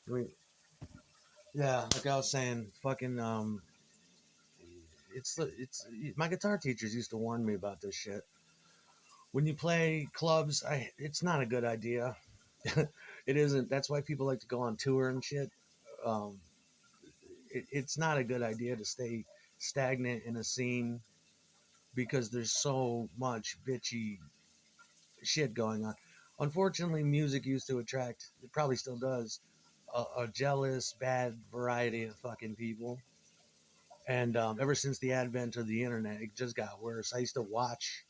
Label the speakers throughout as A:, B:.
A: I mean, yeah, like I was saying, fucking it's my guitar teachers used to warn me about this shit. When you play clubs, it's not a good idea. It isn't. That's why people like to go on tour and shit. Um, it's not a good idea to stay stagnant in a scene because there's so much bitchy shit going on. Unfortunately, music used to attract, it probably still does, a jealous, bad variety of fucking people. And ever since the advent of the internet, it just got worse. I used to watch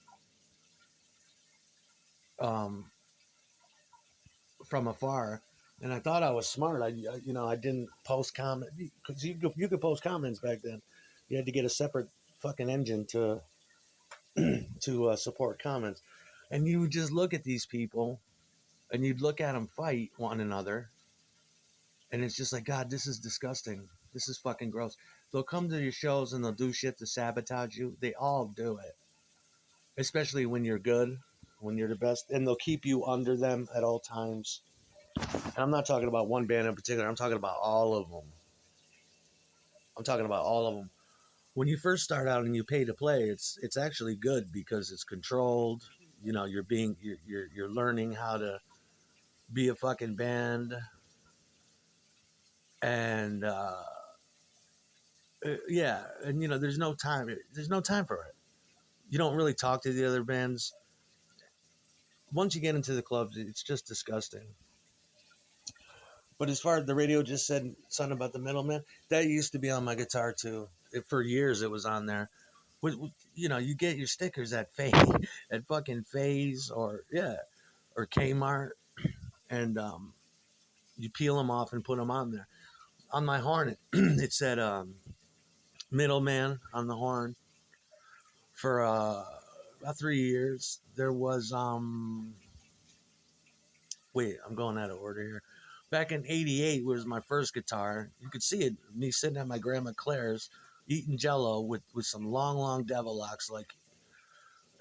A: um, from afar, and I thought I was smart. I didn't post comment because you could post comments back then. You had to get a separate fucking engine to support comments, and you would just look at these people, and you'd look at them fight one another, and it's just like, God, this is disgusting. This is fucking gross. They'll come to your shows and they'll do shit to sabotage you. They all do it, especially when you're good, when you're the best, and they'll keep you under them at all times. And I'm not talking about one band in particular. I'm talking about all of them. I'm talking about all of them. When you first start out and you pay to play, it's actually good because it's controlled. You know, you're learning how to be a fucking band, and yeah, and there's no time. There's no time for it. You don't really talk to the other bands. Once you get into the clubs, it's just disgusting. But as far as the radio just said something about the middleman, that used to be on my guitar too. For years, it was on there. You get your stickers at at fucking Phase, or yeah, or Kmart, and you peel them off and put them on there. On my horn, it said middleman on the horn for about 3 years. There was wait, I'm going out of order here. Back in '88 was my first guitar. You could see it, me sitting at my grandma Claire's eating Jello with some long devil locks, like,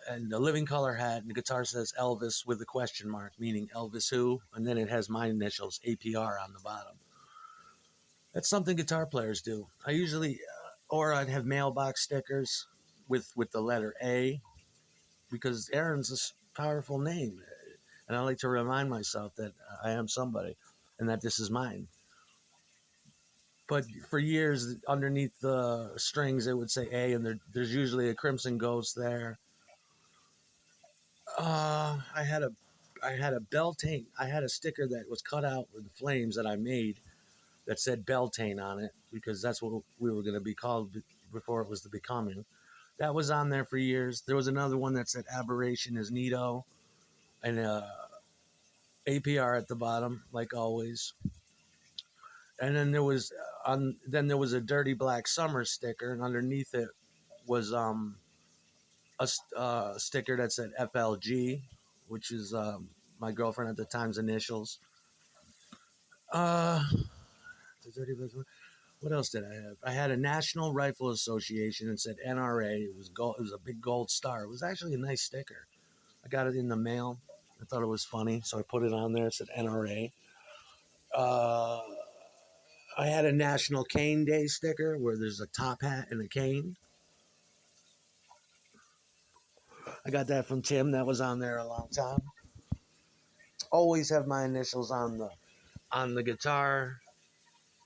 A: and a living color hat, and the guitar says Elvis with a question mark, meaning Elvis who, and then it has my initials APR on the bottom. That's something guitar players do. I usually, or I'd have mailbox stickers with the letter A, because Aaron's a powerful name, and I like to remind myself that I am somebody, and that this is mine. But for years, underneath the strings, it would say A, and there's usually a crimson ghost there. I had a Beltane. I had a sticker that was cut out with the flames that I made that said Beltane on it, because that's what we were going to be called before it was the Becoming. That was on there for years. There was another one that said Aberration is Nito, and APR at the bottom, like always. And then there was a Dirty Black Summer sticker, and underneath it was a sticker that said FLG, which is my girlfriend at the time's initials. Uh, what else did I have? I had a National Rifle Association and said NRA. It was gold. It was a big gold star. It was actually a nice sticker. I got it in the mail. I thought it was funny, so I put it on there. It said NRA. Uh, I had a National Cane Day sticker where there's a top hat and a cane. I got that from Tim. That was on there a long time. Always have my initials on the guitar,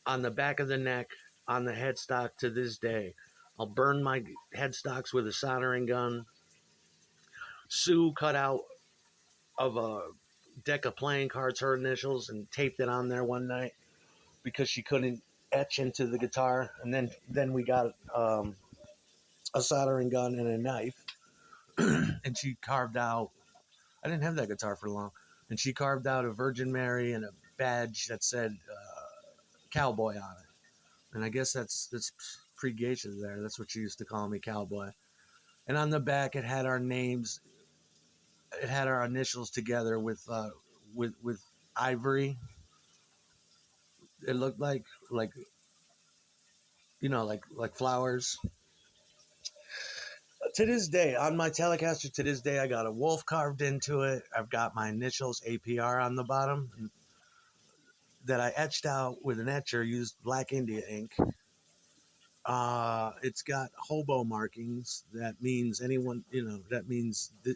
A: on the back of the neck, on the headstock to this day. I'll burn my headstocks with a soldering gun. Sue cut out of a deck of playing cards her initials and taped it on there one night because she couldn't etch into the guitar. And then we got a soldering gun and a knife, and she carved out. I didn't have that guitar for long, and she carved out a Virgin Mary and a badge that said Cowboy on it. And I guess that's pre-geisha there. That's what she used to call me, Cowboy. And on the back, it had our names. It had our initials together with ivory. It looked like like flowers. To this day, on my Telecaster, to this day, I got a wolf carved into it. I've got my initials APR on the bottom. that I etched out with an etcher, used Black India ink. It's got hobo markings. That means anyone, that means that,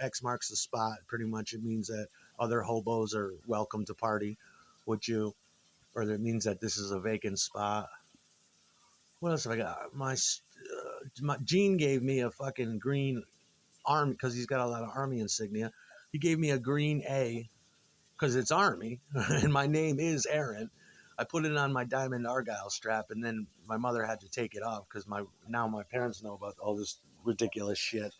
A: X marks the spot. Pretty much, it means that other hobos are welcome to party with you, or that means that this is a vacant spot. What else have I got? My Gene gave me a fucking green army because he's got a lot of army insignia. He gave me a green A because it's army, and my name is Aaron. I put it on my diamond argyle strap, and then my mother had to take it off because my parents know about all this ridiculous shit.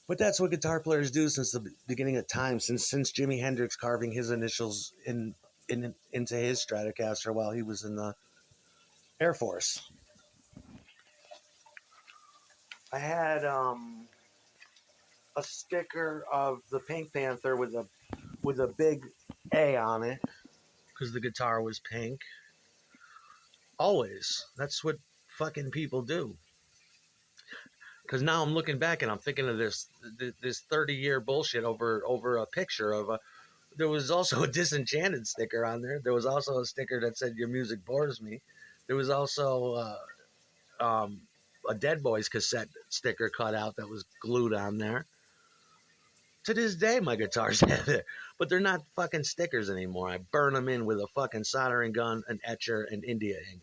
A: But that's what guitar players do since the beginning of time, since Jimi Hendrix carving his initials into his Stratocaster while he was in the Air Force. I had a sticker of the Pink Panther with a big A on it because the guitar was pink. Always, that's what fucking people do. Because now I'm looking back and I'm thinking of this 30-year bullshit over a picture of a. There was also a Disenchanted sticker on there. There was also a sticker that said "Your music bores me." There was also a Dead Boys cassette sticker cut out that was glued on there. To this day, my guitars have it, but they're not fucking stickers anymore. I burn them in with a fucking soldering gun, an etcher, and India ink.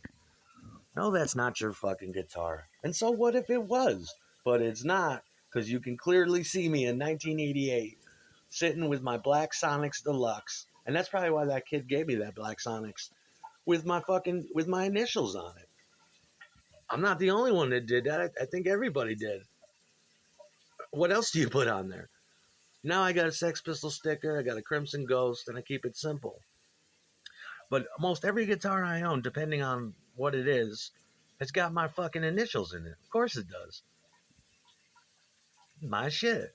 A: No, that's not your fucking guitar. And so what if it was? But it's not, because you can clearly see me in 1988 sitting with my Black Sonics Deluxe. And that's probably why that kid gave me that Black Sonics with my initials on it. I'm not the only one that did that. I think everybody did. What else do you put on there? Now I got a Sex Pistol sticker, I got a Crimson Ghost, and I keep it simple. But most every guitar I own, depending on what it is, has got my fucking initials in it. Of course it does. My shit.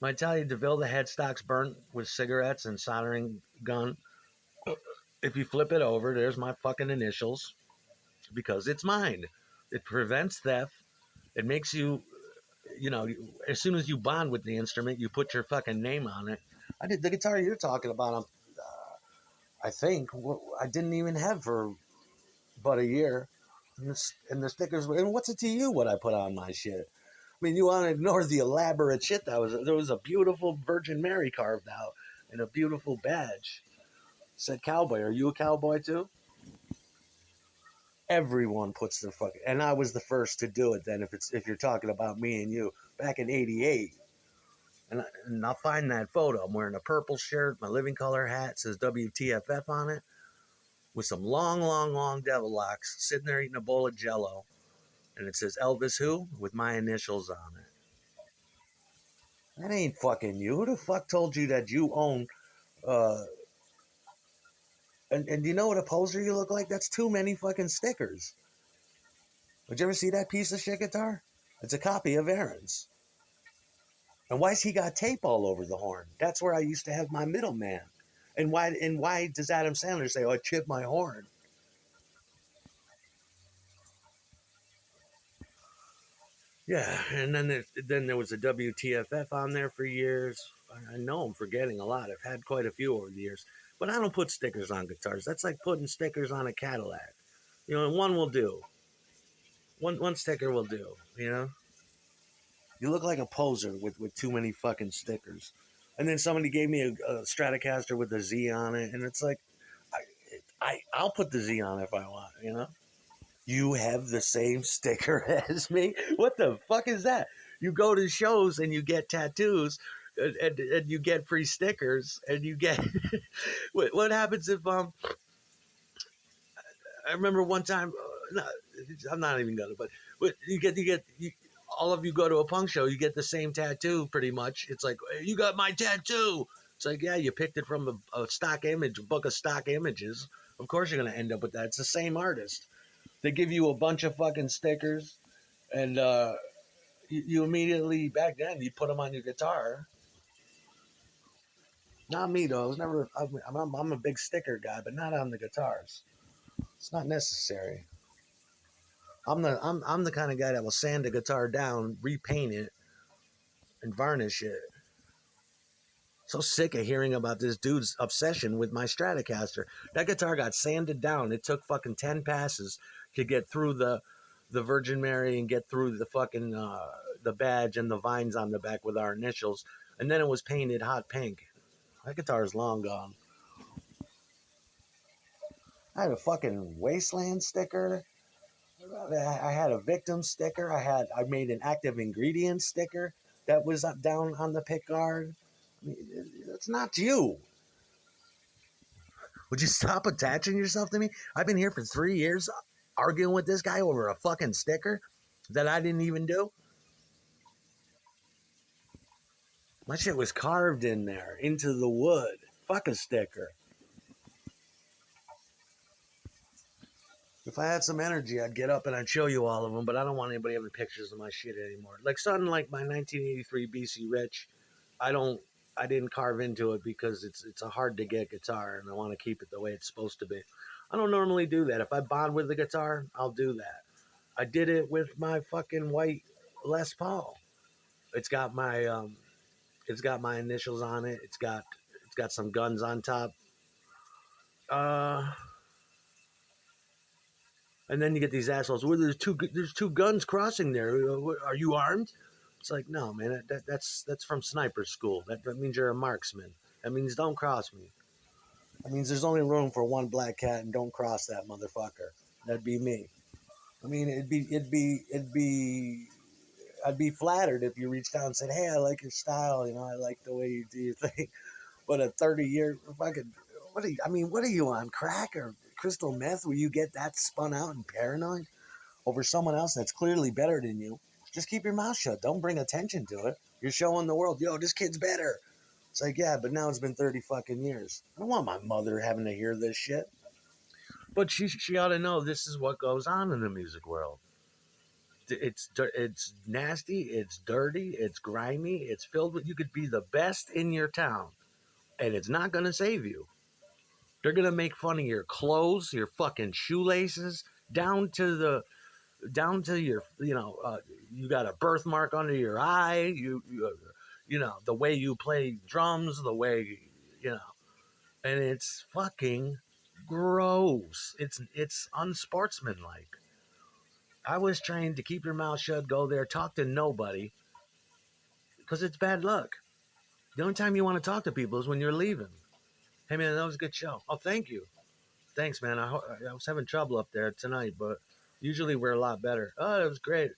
A: My Italia DeVille, the headstock's burnt with cigarettes and soldering gun. If you flip it over, there's my fucking initials because it's mine. It prevents theft. It makes you, as soon as you bond with the instrument, you put your fucking name on it. I did the guitar you're talking about. I think I didn't even have for but a year, and the stickers. And what's it to you what I put on my shit? I mean, you want to ignore the elaborate shit that was. There was a beautiful Virgin Mary carved out and a beautiful badge. It said cowboy. Are you a cowboy too? Everyone puts their fucking. And I was the first to do it. Then, if you're talking about me and you back in '88. And I'll find that photo. I'm wearing a purple shirt. My living color hat says WTFF on it with some long, long, long devil locks, sitting there eating a bowl of Jello, and it says Elvis who with my initials on it. That ain't fucking you. Who the fuck told you that you own? Uh, and you know what a poser you look like? That's too many fucking stickers. Did you ever see that piece of shit guitar? It's a copy of Aaron's. And why's he got tape all over the horn? That's where I used to have my middleman. And why does Adam Sandler say, "Oh, I chipped my horn"? Yeah, and then there was a WTFF on there for years. I know I'm forgetting a lot. I've had quite a few over the years, but I don't put stickers on guitars. That's like putting stickers on a Cadillac. And one will do. One sticker will do. You look like a poser with too many fucking stickers. And then somebody gave me a Stratocaster with a Z on it, and it's like, I'll put the Z on it if I want. You have the same sticker as me? What the fuck is that? You go to shows and you get tattoos and you get free stickers and you get. What happens if I remember one time, no, I'm not even gonna, but all of you go to a punk show, you get the same tattoo pretty much. It's like, "Hey, you got my tattoo." It's like, yeah, you picked it from a stock image, a book of stock images. Of course, you're gonna end up with that. It's the same artist. They give you a bunch of fucking stickers, and you immediately back then you put them on your guitar. Not me though. I was never. I'm a big sticker guy, but not on the guitars. It's not necessary. I'm the kind of guy that will sand a guitar down, repaint it, and varnish it. So sick of hearing about this dude's obsession with my Stratocaster. That guitar got sanded down. It took fucking 10 passes to get through the Virgin Mary and get through the fucking the badge and the vines on the back with our initials. And then it was painted hot pink. That guitar is long gone. I had a fucking Wasteland sticker. I had a victim sticker. I made an active ingredient sticker that was up down on the pick guard. I mean, it's not you. Would you stop attaching yourself to me? I've been here for 3 years arguing with this guy over a fucking sticker that I didn't even do. My shit was carved in there into the wood. Fuck a sticker. If I had some energy, I'd get up and I'd show you all of them, but I don't want anybody having pictures of my shit anymore. Like something like my 1983 BC Rich, I don't, I didn't carve into it because it's a hard to get guitar, and I want to keep it the way it's supposed to be. I don't normally do that. If I bond with the guitar, I'll do that. I did it with my fucking white Les Paul. It's got my it's got my initials on it. It's got some guns on top. Uh, And then you get these assholes. Well, there's two guns crossing there. Are you armed? It's like, no, man. That's from sniper school. That means you're a marksman. That means don't cross me. That means there's only room for one black cat, and don't cross that motherfucker. That'd be me. I mean, I'd be flattered if you reached out and said, "Hey, I like your style. You know, I like the way you do your thing." But a 30-year fucking, what are you on crack or crystal meth where you get that spun out and paranoid over someone else that's clearly better than you? Just keep your mouth shut. Don't bring attention to it. You're showing the world, yo, this kid's better. It's like, yeah, but now it's been 30 fucking years. I don't want my mother having to hear this shit. But she ought to know this is what goes on in the music world. It's nasty, it's dirty, it's grimy, it's filled with. You could be the best in your town, and it's not going to save you. They're going to make fun of your clothes, your fucking shoelaces, down to your, you got a birthmark under your eye. The way you play drums, the way, you know, and it's fucking gross. It's unsportsmanlike. I was trained to keep your mouth shut, go there, talk to nobody, because it's bad luck. The only time you want to talk to people is when you're leaving. Hey man, that was a good show. Oh, thank you. Thanks, man. I was having trouble up there tonight, but usually we're a lot better. Oh, it was great.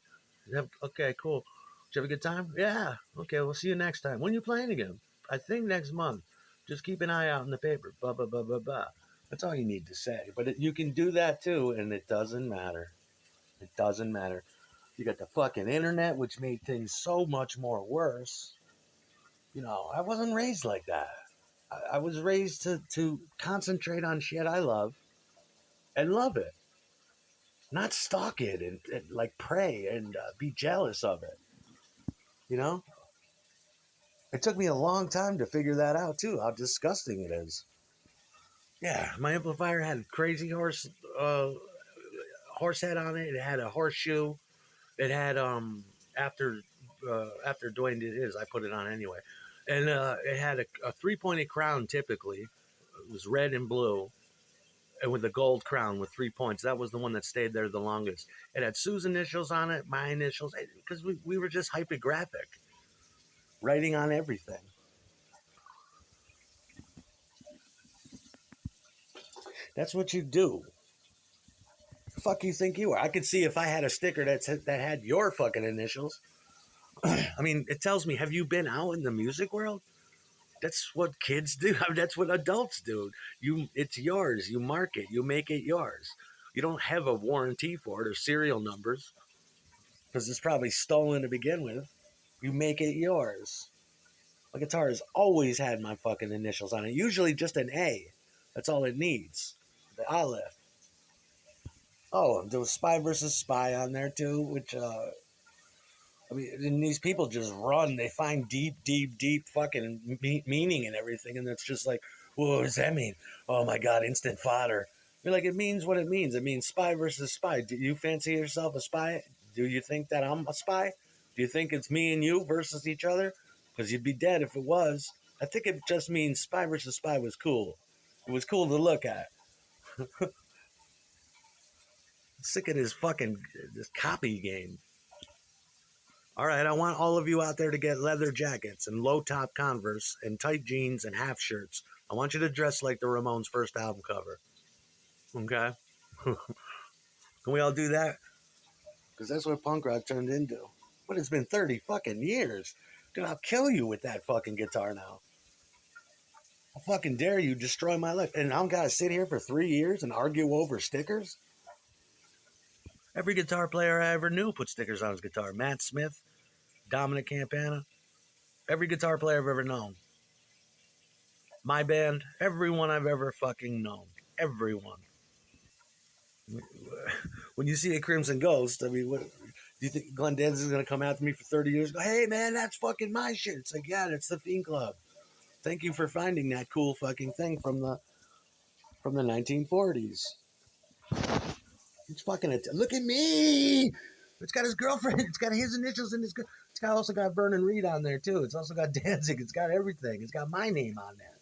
A: Okay, cool. Did you have a good time? Yeah. Okay, we'll see you next time. When are you playing again? I think next month. Just keep an eye out in the paper. Blah, blah, blah, blah, blah. That's all you need to say. But you can do that too, and it doesn't matter. It doesn't matter. You got the fucking internet, which made things so much more worse. I wasn't raised like that. I was raised to concentrate on shit I love and love it, not stalk it and like pray and be jealous of it. You know, it took me a long time to figure that out too. How disgusting it is. Yeah, my amplifier had crazy horse head on it. It had a horseshoe. It had after Dwayne did his, I put it on anyway, and it had a 3-pointed crown. Typically, it was red and blue, and with a gold crown with 3 points. That was the one that stayed there the longest. It had Sue's initials on it, my initials, because we were just hypergraphic, writing on everything. That's what you do. The fuck you think you are? I could see if I had a sticker that had your fucking initials. I mean, it tells me, have you been out in the music world? That's what kids do. I mean, that's what adults do. It's yours. You mark it. You make it yours. You don't have a warranty for it or serial numbers because it's probably stolen to begin with. You make it yours. My guitar has always had my fucking initials on it. Usually just an A. That's all it needs. The Aleph. Oh, there was Spy versus Spy on there too, which I mean, and these people just run. They find deep, deep, deep fucking meaning in everything, and it's just like, well, what does that mean? Oh my god, instant fodder. You're like, it means what it means. It means spy versus spy. Do you fancy yourself a spy? Do you think that I'm a spy? Do you think it's me and you versus each other? Because you'd be dead if it was. I think it just means Spy versus Spy was cool. It was cool to look at. Sick of this fucking this copy game. All right, I want all of you out there to get leather jackets and low top Converse and tight jeans and half shirts. I want you to dress like the Ramones' first album cover. Okay? Can we all do that? Because that's what punk rock turned into. But it's been 30 fucking years. Dude, I'll kill you with that fucking guitar now. I fucking dare you destroy my life. And I'm gonna sit here for 3 years and argue over stickers? Every guitar player I ever knew put stickers on his guitar. Matt Smith, Dominic Campana, every guitar player I've ever known. My band, everyone I've ever fucking known. Everyone. When you see a Crimson Ghost, I mean, what do you think Glenn Danzig is going to come after me for 30 years and go, hey, man, that's fucking my shit? It's like, yeah, it's the Fiend Club. Thank you for finding that cool fucking thing from the 1940s. It's fucking, look at me. It's got his girlfriend. It's got his initials in his, it's got also got Vernon Reed on there too. It's also got Danzig. It's got everything. It's got my name on there.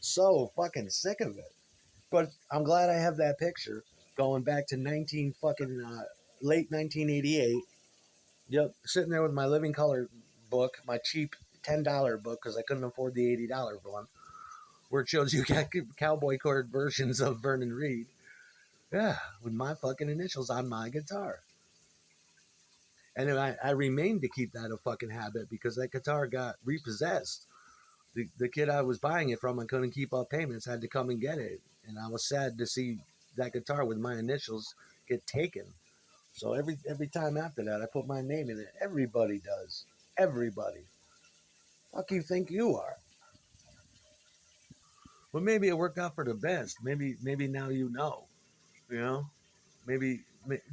A: So fucking sick of it. But I'm glad I have that picture going back to 19 fucking late 1988. Yep, sitting there with my Living Color book, my cheap $10 book because I couldn't afford the $80 one, where it shows you cowboy chord versions of Vernon Reed. Yeah, with my fucking initials on my guitar. And I remained to keep that a fucking habit because that guitar got repossessed. The kid I was buying it from, I couldn't keep up payments, had to come and get it. And I was sad to see that guitar with my initials get taken. So every time after that, I put my name in it. Everybody does. Everybody. Fuck you think you are? Well, maybe it worked out for the best. Maybe now you know. You know. Maybe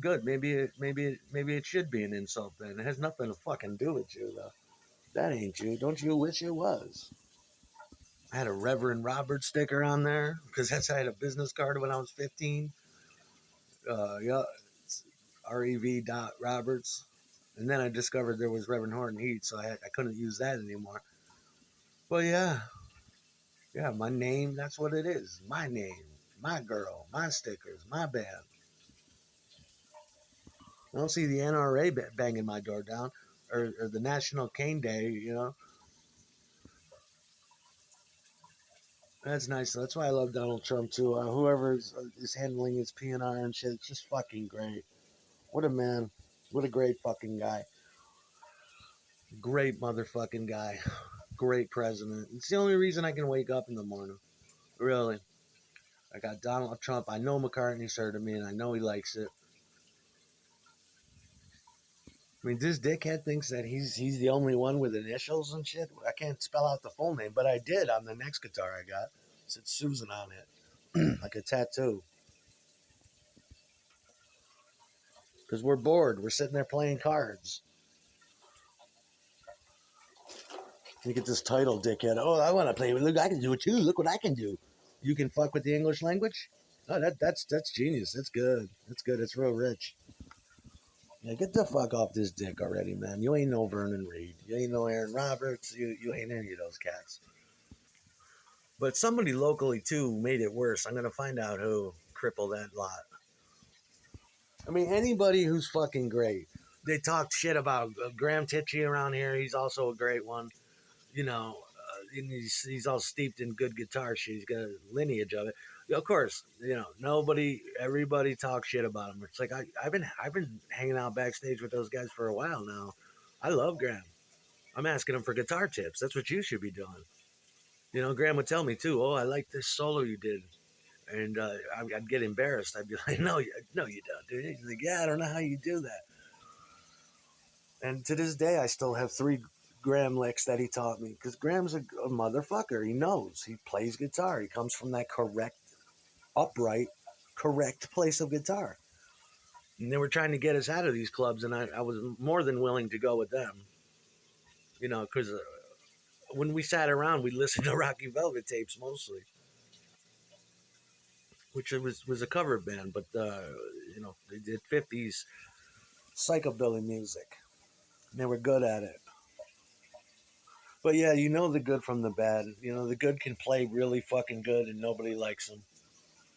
A: good. Maybe it should be an insult. Then it has nothing to fucking do with you though. That ain't you. Don't you wish it was? I had a Reverend Robert sticker on there because that's I had a business card when I was 15. Yeah, Rev. Roberts. And then I discovered there was Reverend Horton Heat, so I couldn't use that anymore. But yeah, my name, that's what it is. My name, my girl, my stickers, my band. I don't see the NRA banging my door down or the National Cane Day, you know. That's nice. That's why I love Donald Trump too. Whoever is handling his PNR and shit, it's just fucking great. What a man. What a great fucking guy. Great motherfucking guy. Great president. It's the only reason I can wake up in the morning. Really. I got Donald Trump. I know McCartney's heard of me and I know he likes it. I mean, this dickhead thinks that he's the only one with initials and shit. I can't spell out the full name, but I did on the next guitar I got. It said Susan on it, like a tattoo. Because we're bored. We're sitting there playing cards. You get this title, dickhead. Oh, I want to play. Look, I can do it too. Look what I can do. You can fuck with the English language. Oh, that's genius. That's good. That's good. It's real rich. Yeah, get the fuck off this dick already, man. You ain't no Vernon Reed. You ain't no Aaron Roberts. You ain't any of those cats. But somebody locally too made it worse. I'm gonna find out who crippled that lot. I mean, anybody who's fucking great. They talk shit about Graham Titchy around here. He's also a great one. You know, and he's all steeped in good guitar shit. He's got a lineage of it. Of course, you know, everybody talks shit about him. It's like I've been hanging out backstage with those guys for a while now. I love Graham. I'm asking him for guitar tips. That's what you should be doing. You know, Graham would tell me too. Oh, I like this solo you did, and I'd get embarrassed. I'd be like, no, you don't, dude. He's like, yeah, I don't know how you do that. And to this day, I still have three Graham licks that he taught me because Graham's a motherfucker. He knows. He plays guitar. He comes from that correct, upright, correct place of guitar. And they were trying to get us out of these clubs, and I was more than willing to go with them. You know, because when we sat around, we listened to Rocky Velvet tapes mostly, which was a cover band, but you know they did 50s psychobilly music. And they were good at it. But yeah, you know the good from the bad. You know the good can play really fucking good, and nobody likes them.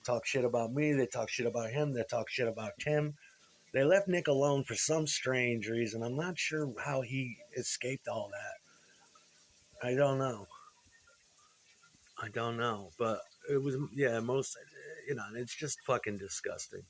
A: Talk shit about me. They talk shit about him. They talk shit about Tim. They left Nick alone for some strange reason. I'm not sure how he escaped all that. I don't know. I don't know. But it was, yeah, most, you know, it's just fucking disgusting.